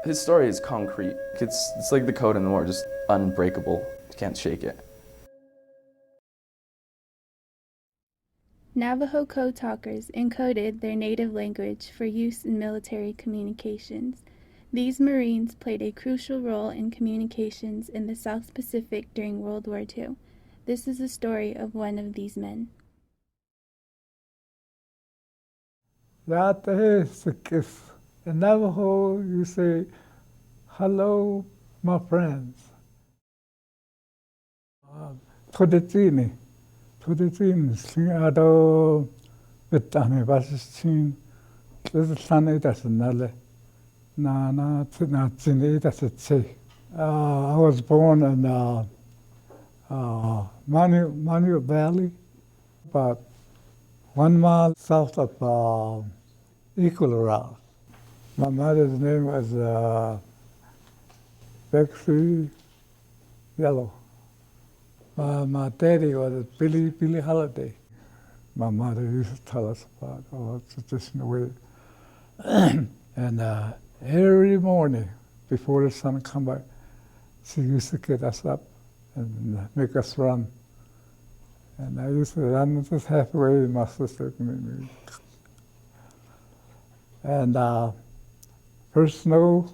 His story is concrete. It's like the code in the war, just unbreakable. You can't shake it. Navajo Code Talkers encoded their native language for use in military communications. These Marines played a crucial role in communications in the South Pacific during World War II. This is the story of one of these men. That is a kiss. In Navajo, you say, hello, my friends. Tuditini, Singado, Vitani, Vasichin, this is Sunny, that's another. Na, Tini, that's a say. I was born in Manu Valley, about 1 mile south of Equal. My mother's name was Bexley Yellow. My daddy was Billy Holiday. My mother used to tell us about all traditional way. And every morning before the sun come back, she used to get us up and make us run. And I used to run just halfway, my sister could make me. And first snow,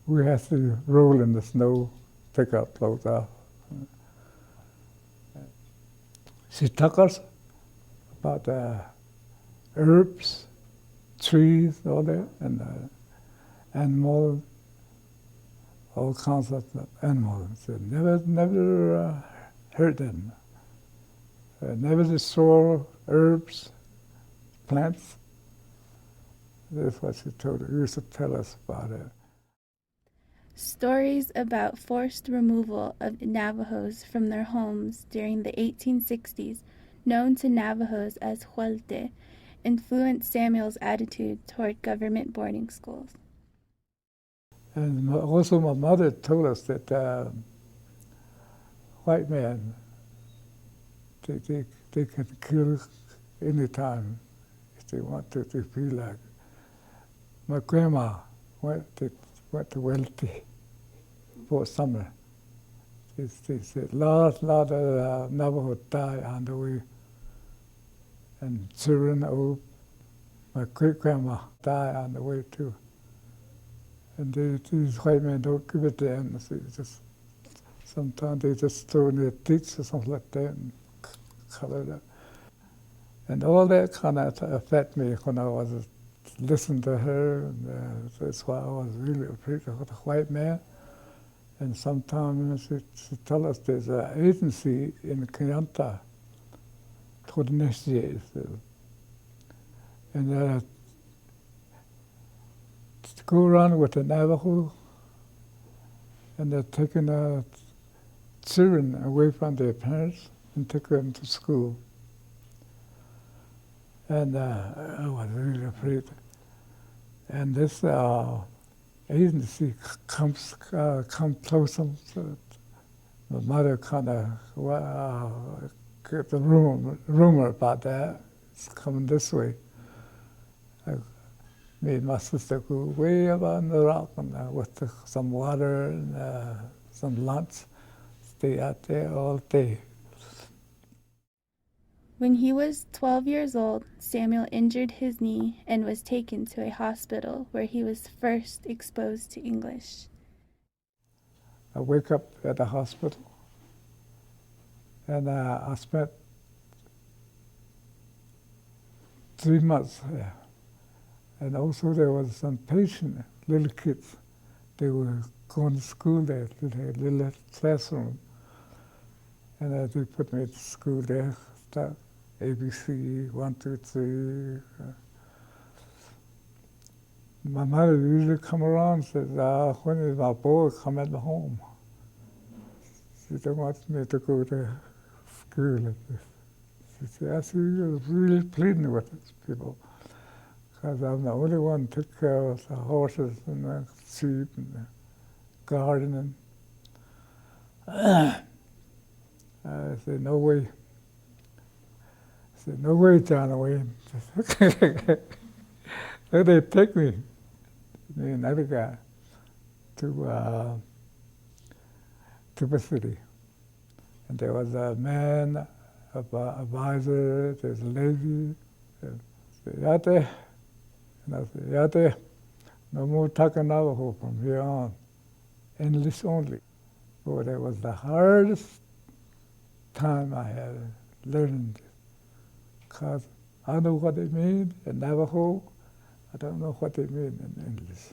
we had to roll in the snow, take our clothes off. She taught us about herbs, trees, all that, and animals, all kinds of animals. Never hurt them. Never destroy herbs, plants. That's what she used to tell us about it. Stories about forced removal of Navajos from their homes during the 1860s, known to Navajos as Huelte, influenced Samuel's attitude toward government boarding schools. And also my mother told us that white men, they can kill anytime if they want to feel like. My grandma went to Welty for summer. They said lot of Navajo died on the way, and children, my great grandma died on the way too. And these white men don't give it to them. Sometimes they just throw in their teeth or something like that and color it up. And all that kind of affected me when I was listening to her. And, that's why I was really afraid of the white man. And sometimes she tell us there's an agency in Kayenta called initiates. And to go around with the Navajo, and they're taking children away from their parents and take them to school. And I was really afraid. And this agency comes closer. So my mother kind of get the rumor about that. It's coming this way. Me and my sister go way up on the rock and, with some water and some lunch. Stay out there all day. When he was 12 years old, Samuel injured his knee and was taken to a hospital where he was first exposed to English. I wake up at the hospital, and I spent 3 months there. And also there was some patient, little kids. They were going to school there, little classroom. And they put me to school there, start ABC, 1, 2, 3. My mother usually come around and says, when is my boy coming home? She don't want me to go to school like this. She said, I see you're really pleading with these people, because I'm the only one who took care of the horses and the sheep and the gardening. I said, no way. I said, no way, John Wayne. So they take me and another guy. to the city. And there was a man, advisor, there's a lady, Yate, and I said, Yate, no more talking Navajo from here on, English only. Oh, that was the hardest time I had learning this, because I know what they mean in Navajo, I don't know what they mean in English.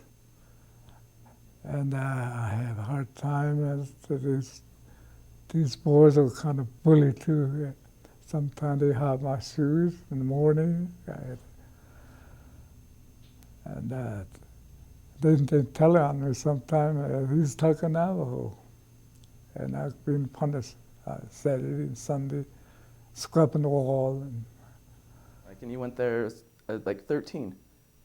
And I have a hard time as to these boys are kind of bully too. Sometimes they have my shoes in the morning. And they tell on me sometimes, he's talking Navajo. And I've been punished Saturday and Sunday, scrubbing the wall. And he went there at like 13,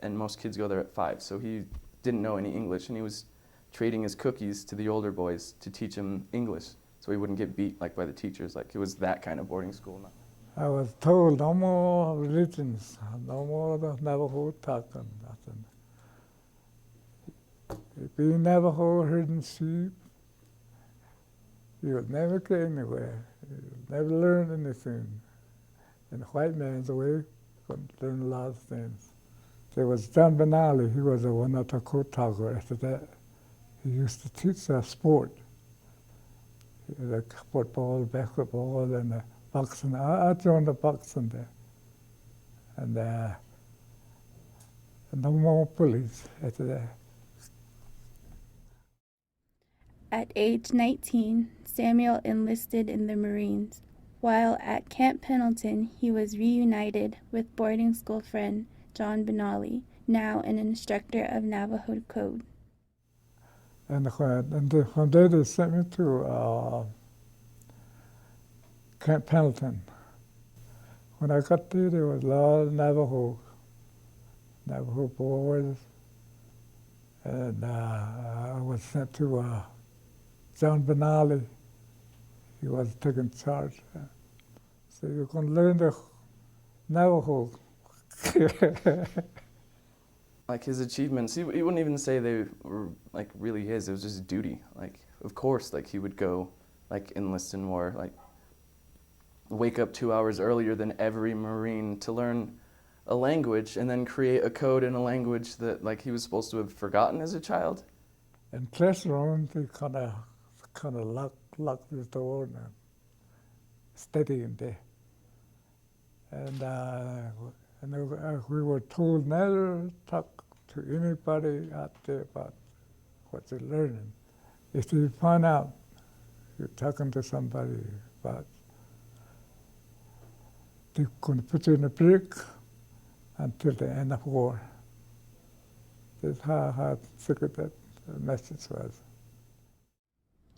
and most kids go there at 5, so he didn't know any English, and he was trading his cookies to the older boys to teach him English, so he wouldn't get beat like by the teachers. Like, it was that kind of boarding school. I was told no more religions, no more the Navajo Talker, nothing. If you Navajo herding sheep, you'll never get anywhere. You'll never learn anything. In the white man's way, you learn a lot of things. There was John Benali, he was a Winona Code Talker. After that, he used to teach sport, like football, basketball, and boxing. I joined the boxing there. And no more police after that. At age 19, Samuel enlisted in the Marines. While at Camp Pendleton, he was reunited with boarding school friend John Benali, now an instructor of Navajo Code. And from there they sent me to Camp Pendleton. When I got there was a lot of Navajo boys, and I was sent to John Benali. He was taking charge. So you can learn the Navajo. Like, his achievements, he wouldn't even say they were like really his. It was just duty. Like, of course, like, he would go like enlist in war, like wake up 2 hours earlier than every Marine to learn a language, and then create a code in a language that like he was supposed to have forgotten as a child. In classroom, they kind of lock the door and steady in there. And we were told never talk to anybody out there about what they're learning. If you find out you're talking to somebody about, they're going to put you in a brick until the end of war. That's how secret that message was.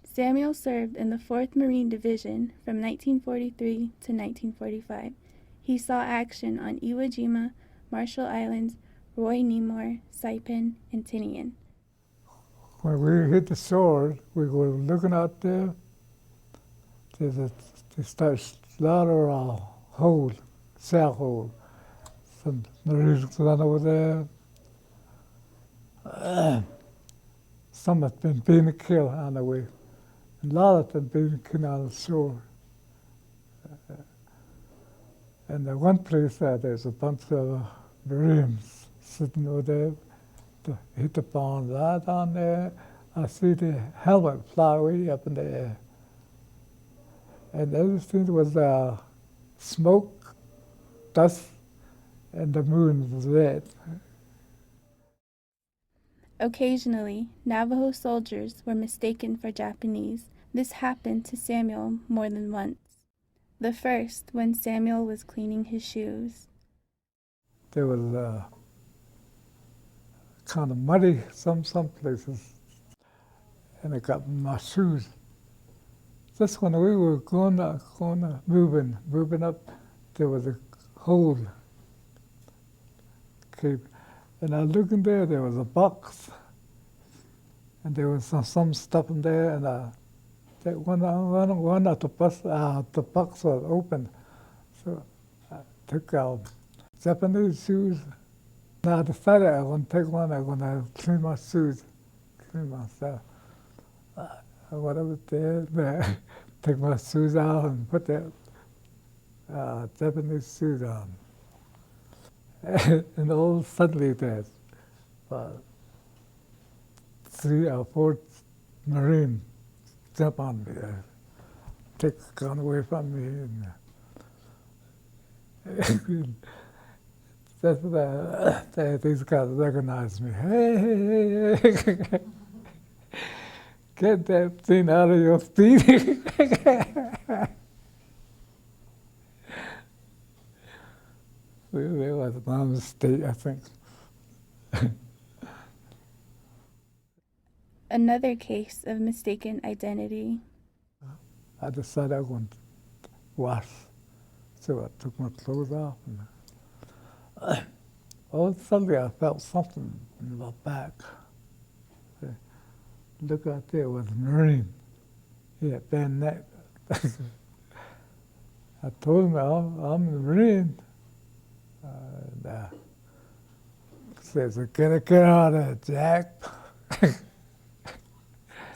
Samuel served in the 4th Marine Division from 1943 to 1945. He saw action on Iwo Jima, Marshall Islands, Roy Nemore, Saipan, and Tinian. When we hit the shore, we were looking out there. They start slaughter hole, cell hole. Some Marines run over there. Some have been killed on the way. A lot of them being killed on the shore. And the one place there's a bunch of Marines sitting over there. Hit the bomb right on there. I see the helmet fly way up in the air. And everything was smoke, dust, and the moon was red. Occasionally, Navajo soldiers were mistaken for Japanese. This happened to Samuel more than once. The first, when Samuel was cleaning his shoes. There was kind of muddy some places, and I got my shoes. Just when we were moving up, there was a hole. Okay. And I looked in there was a box, and there was some stuff in there, and that one of the box was open. So I took out Japanese shoes. And I decided I want to take one, I'm going to clean my shoes, me myself. When I was there, take my shoes off and put that Japanese suit on. And all suddenly there's 3 or 4 Marines jump on me, take the gun away from me. And that's these guys recognize me. Hey, get that thing out of your feet. It was my mistake, I think. Another case of mistaken identity. I decided I wanted to wash, so I took my clothes off. And all of a sudden, I felt something in my back. Look out there, it was a Marine. He had bent neck. I told him I'm a Marine. And says, get out of there, Jack.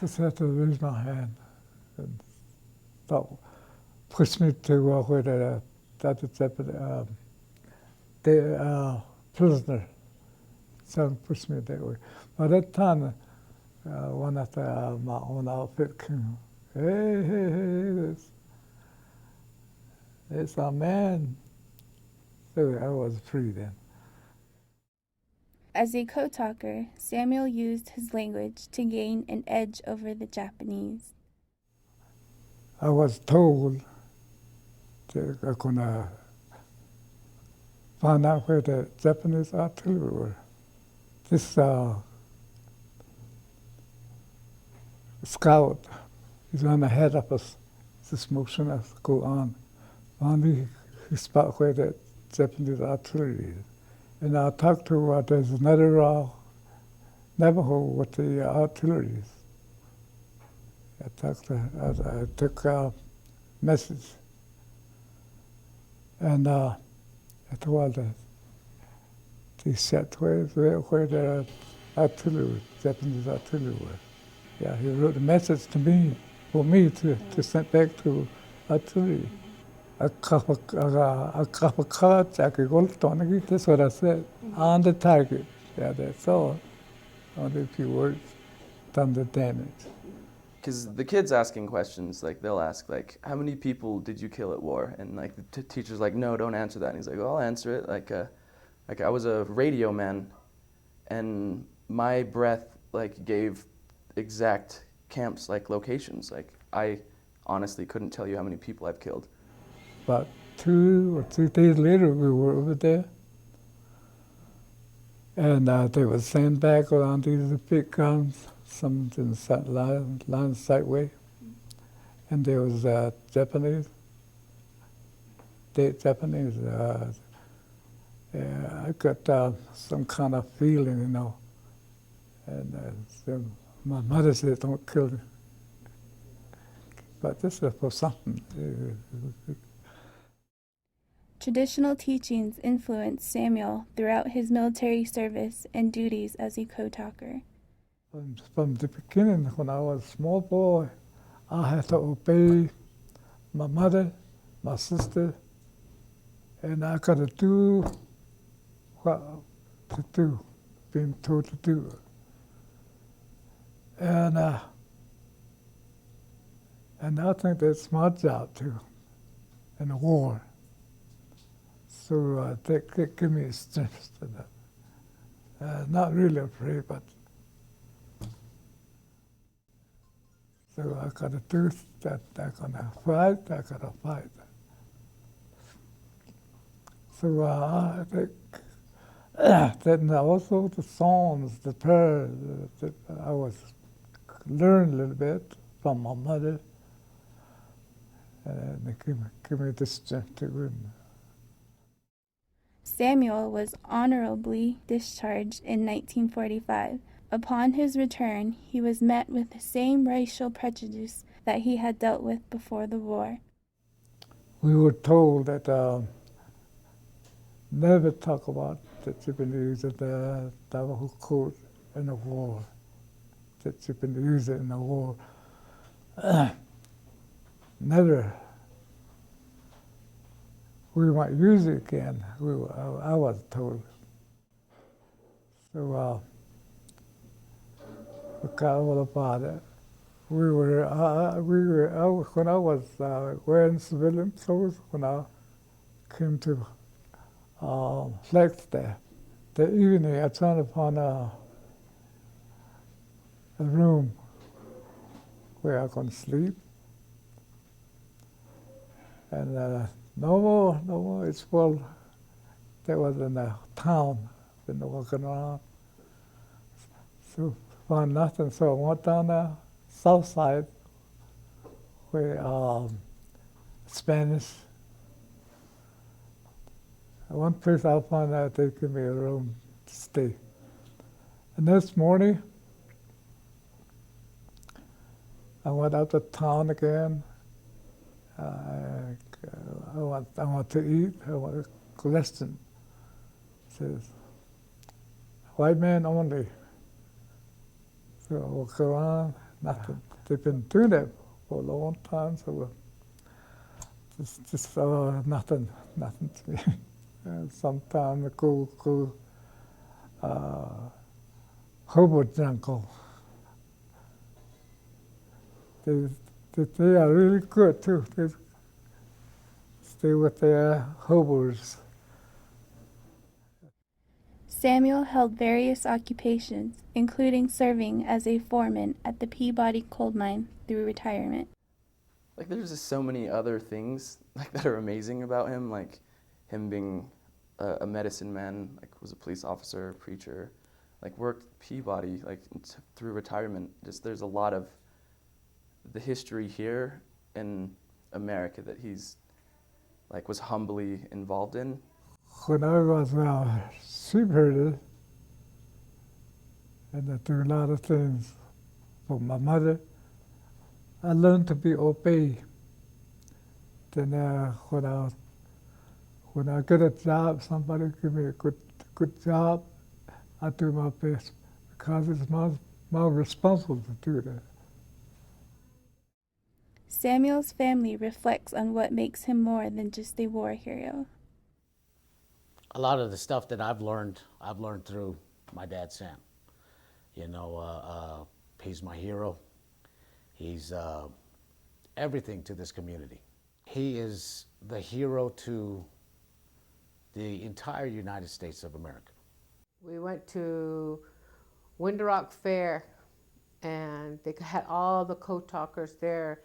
Just had to raise my hand and push me to where the prisoner. So pushed me that way. By that time, one of my own outfit came. Hey, it's a man. So I was free then. As a code talker, Samuel used his language to gain an edge over the Japanese. I was told that I'm going to find out where the Japanese artillery were. This scout is on ahead of us. This motion us go on. Finally, he spot where the Japanese artillery is. And I talked to there's another Navajo with the artillery. I took a message. And I told they said where the artillery, Japanese artillery were. Yeah, he wrote a message to me, for me to send back to artillery. A couple cards, I could go to that's what I said. On the target. Yeah, that's all. Only a few words, done the damage. Because the kids asking questions, like they'll ask, like, how many people did you kill at war? And like the teacher's like, no, don't answer that. And he's like, well, I'll answer it. Like I was a radio man, and my breath like gave exact camps, like locations. Like I honestly couldn't tell you how many people I've killed. About 2 or 3 days later, we were over there, and they were sent back around these big guns, some in the line sight way, and there was Japanese. I got some kind of feeling, you know, and so my mother said, "Don't kill him," but this is for something. Traditional teachings influenced Samuel throughout his military service and duties as a code talker. From the beginning, when I was a small boy, I had to obey my mother, my sister, and I got to do what to do, being told to do. And I think that's my job too, in the war. So that gave me strength to that. Not really afraid, but so I got to do that. I'm gonna fight. I got to fight. So I think then also the songs, the prayers that I was learned a little bit from my mother, and they give me the strength to win. Samuel was honorably discharged in 1945. Upon his return, he was met with the same racial prejudice that he had dealt with before the war. We were told that never talk about the Japanese and the Navajo Code in the war. that you can use it in the war. Never. We might use it again. I was told. So we got all about it. When I was wearing civilian clothes, when I came to Flex there, the evening I turned upon a room where I can sleep. And no more, it's full. There was in a town, been walking around. So found nothing, so I went down the south side where Spanish. One place I found out they gave me a room to stay. And this morning, I went out to town again. I want to eat. I want a question. It says, white man only. So I walk around, nothing. They've been doing that for a long time, so just nothing to me. Sometimes I go hobo jungle. They are really good too. They stay with their hobos. Samuel held various occupations, including serving as a foreman at the Peabody coal mine through retirement. Like there's just so many other things like that are amazing about him, like him being a medicine man, like was a police officer, preacher, like worked Peabody, like through retirement. Just there's a lot of the history here in America that he's like was humbly involved in. When I was sheep herder, and I do a lot of things for my mother, I learned to be obey. Then when I get a job, somebody give me a good job, I do my best because it's my responsibility to do that. Samuel's family reflects on what makes him more than just a war hero. A lot of the stuff that I've learned through my dad, Sam. You know, he's my hero. He's everything to this community. He is the hero to the entire United States of America. We went to Winter Rock Fair, and they had all the code talkers there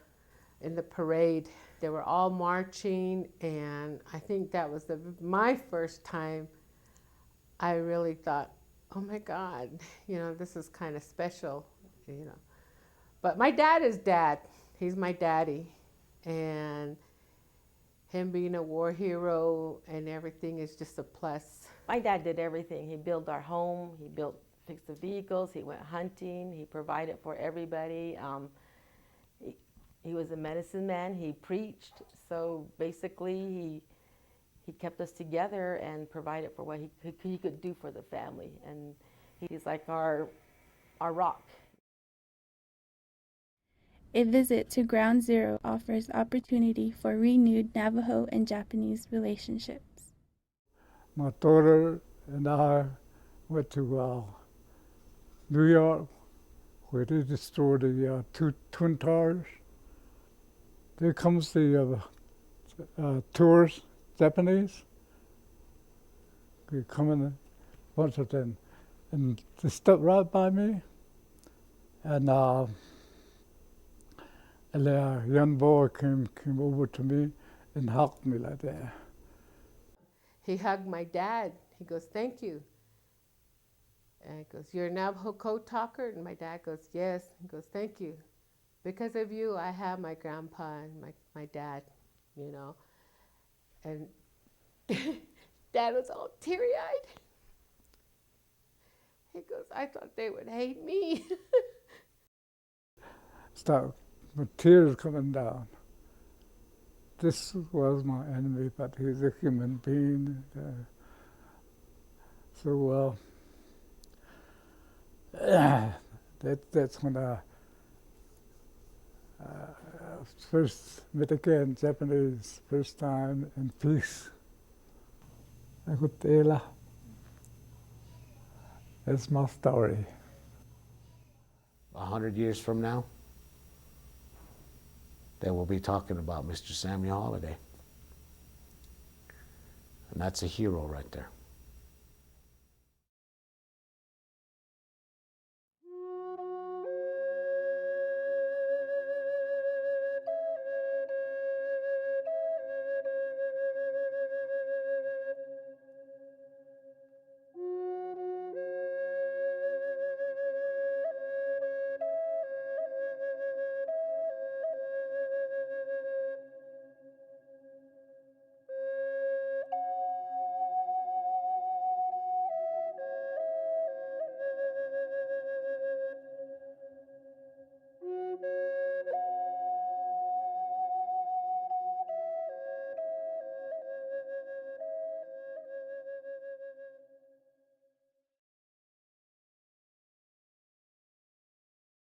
in the parade. They were all marching, and I think that was my first time I really thought, oh my God, you know, this is kind of special, you know. But my dad is dad. He's my daddy. And him being a war hero and everything is just a plus. My dad did everything. He built our home, he fixed the vehicles, he went hunting, he provided for everybody. He was a medicine man, he preached, so basically he kept us together and provided for what he could do for the family. And he's like our rock. A visit to Ground Zero offers opportunity for renewed Navajo and Japanese relationships. My daughter and I went to New York, where they destroyed the two Twin Towers. There comes the tourists, Japanese. They come in, a bunch of them, and they stopped right by me. And a young boy came over to me and hugged me like that. He hugged my dad. He goes, thank you. And he goes, you're a Navajo Code Talker? And my dad goes, yes. He goes, thank you. Because of you, I have my grandpa and my dad, you know. And Dad was all teary-eyed. He goes, I thought they would hate me. Start with tears coming down. This was my enemy, but he's a human being. That's when I first met again Japanese, first time in peace. Akutela. That's my story. 100 years from now, they will be talking about Mr. Samuel Holiday. And that's a hero right there.